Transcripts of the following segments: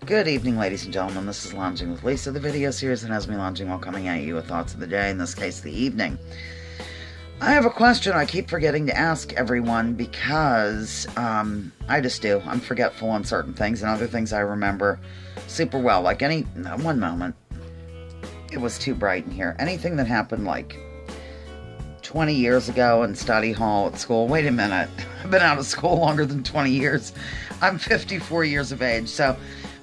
Good evening, ladies and gentlemen. This is Lounging with Lisa, the video series that has me lounging while coming at you with thoughts of the day, in this case, the evening. I have a question I keep forgetting to ask everyone because I just do. I'm forgetful on certain things, and other things I remember super well. Like one moment, it was too bright in here. Anything that happened like 20 years ago in study hall at school. Wait a minute. I've been out of school longer than 20 years. I'm 54 years of age, so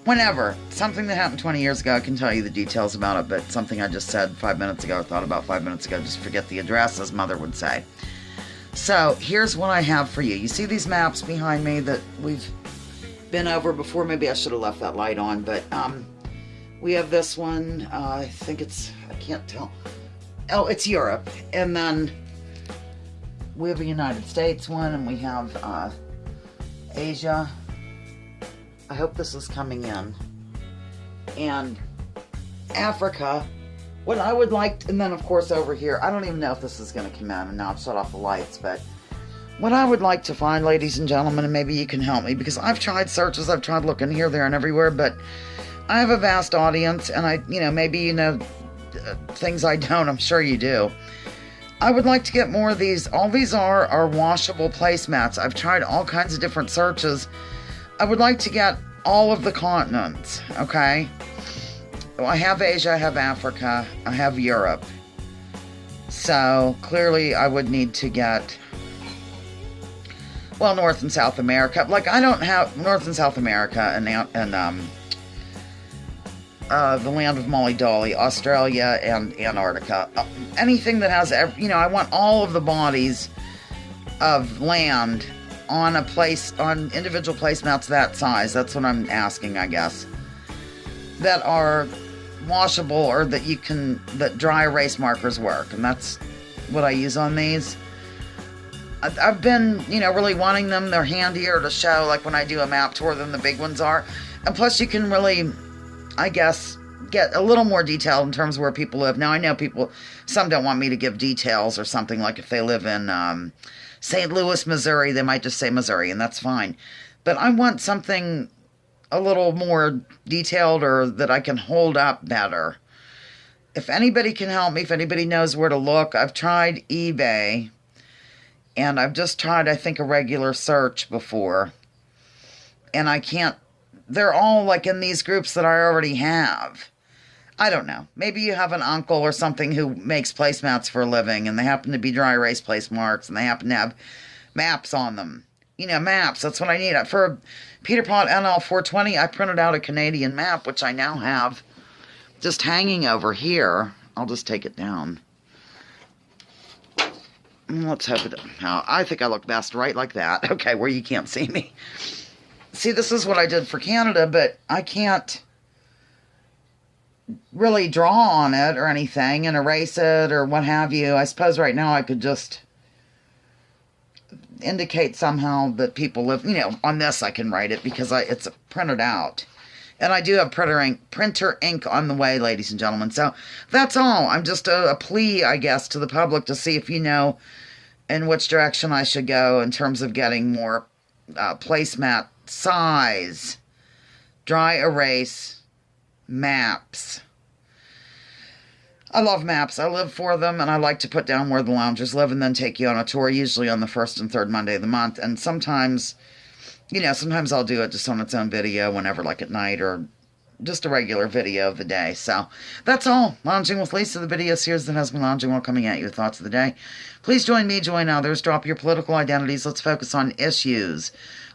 whenever something that happened 20 years ago, I can tell you the details about it, but something I just said 5 minutes ago, thought about 5 minutes ago, just forget the address, as Mother would say. So here's what I have for you. You see these maps behind me that we've been over before? Maybe I should have left that light on, but we have this one. I think I can't tell. Oh, it's Europe. And then we have a United States one, and we have Asia. I hope this is coming in. And Africa. What I would like, and then of course over here, I don't even know if this is going to come in, and now I've shut off the lights, but what I would like to find, ladies and gentlemen, and maybe you can help me, because I've tried searches, I've tried looking here, there, and everywhere, but I have a vast audience, and maybe you know things I don't, I'm sure you do. I would like to get more of these. All these are washable placemats. I've tried all kinds of different searches. I would like to get all of the continents, okay? Well, I have Asia, I have Africa, I have Europe. So, clearly I would need to get, well, North and South America. Like, I don't have North and South America and the land of Molly Dolly, Australia and Antarctica. Anything that has, I want all of the bodies of land on individual placemats that size. That's what I'm asking, I guess. That are washable, or that dry erase markers work. And that's what I use on these. I've been, really wanting them. They're handier to show, like when I do a map tour, than the big ones are. And plus you can really, I guess, get a little more detail in terms of where people live. Now, I know some don't want me to give details or something, like if they live in St. Louis, Missouri, they might just say Missouri, and that's fine. But I want something a little more detailed, or that I can hold up better. If anybody can help me, if anybody knows where to look, I've tried eBay, and I've just tried, I think, a regular search before, and I can't. They're all like in these groups that I already have. I don't know. Maybe you have an uncle or something who makes placemats for a living, and they happen to be dry erase place marks, and they happen to have maps on them. Maps, that's what I need. For Peter Pot NL 420, I printed out a Canadian map, which I now have just hanging over here. I'll just take it down. Let's hope it. I think I look best right like that. Okay, where you can't see me. See, this is what I did for Canada, but I can't really draw on it or anything and erase it or what have you. I suppose right now I could just indicate somehow that people live, on this I can write it because it's printed out. And I do have printer ink on the way, ladies and gentlemen. So that's all. I'm just a plea, I guess, to the public to see if you know in which direction I should go in terms of getting more placemat size, dry erase maps. I love maps. I live for them, and I like to put down where the loungers live and then take you on a tour, usually on the first and third Monday of the month. And sometimes, sometimes I'll do it just on its own video whenever, like at night, or just a regular video of the day. So that's all. Lounging with Lisa, the video series that has me lounging while coming at you with thoughts of the day. Please join me, join others, drop your political identities. Let's focus on issues.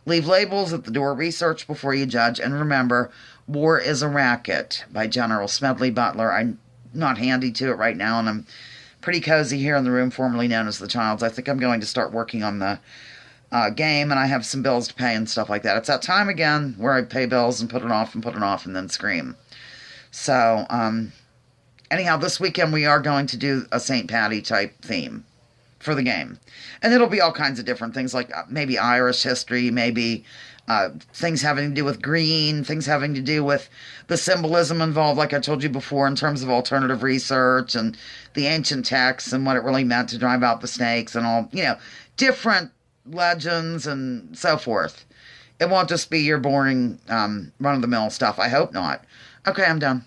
Leave labels at the door, research before you judge, and remember, war is a racket by General Smedley Butler. I'm not handy to it right now, and I'm pretty cozy here in the room formerly known as the Childs. I think I'm going to start working on the game, and I have some bills to pay and stuff like that. It's that time again where I pay bills and put it off and then scream. So, anyhow, this weekend we are going to do a St. Patty type theme for the game. And it'll be all kinds of different things, like maybe Irish history, maybe things having to do with green, things having to do with the symbolism involved, like I told you before, in terms of alternative research and the ancient texts and what it really meant to drive out the snakes and all, different legends and so forth. It won't just be your boring, run-of-the-mill stuff. I hope not. Okay, I'm done.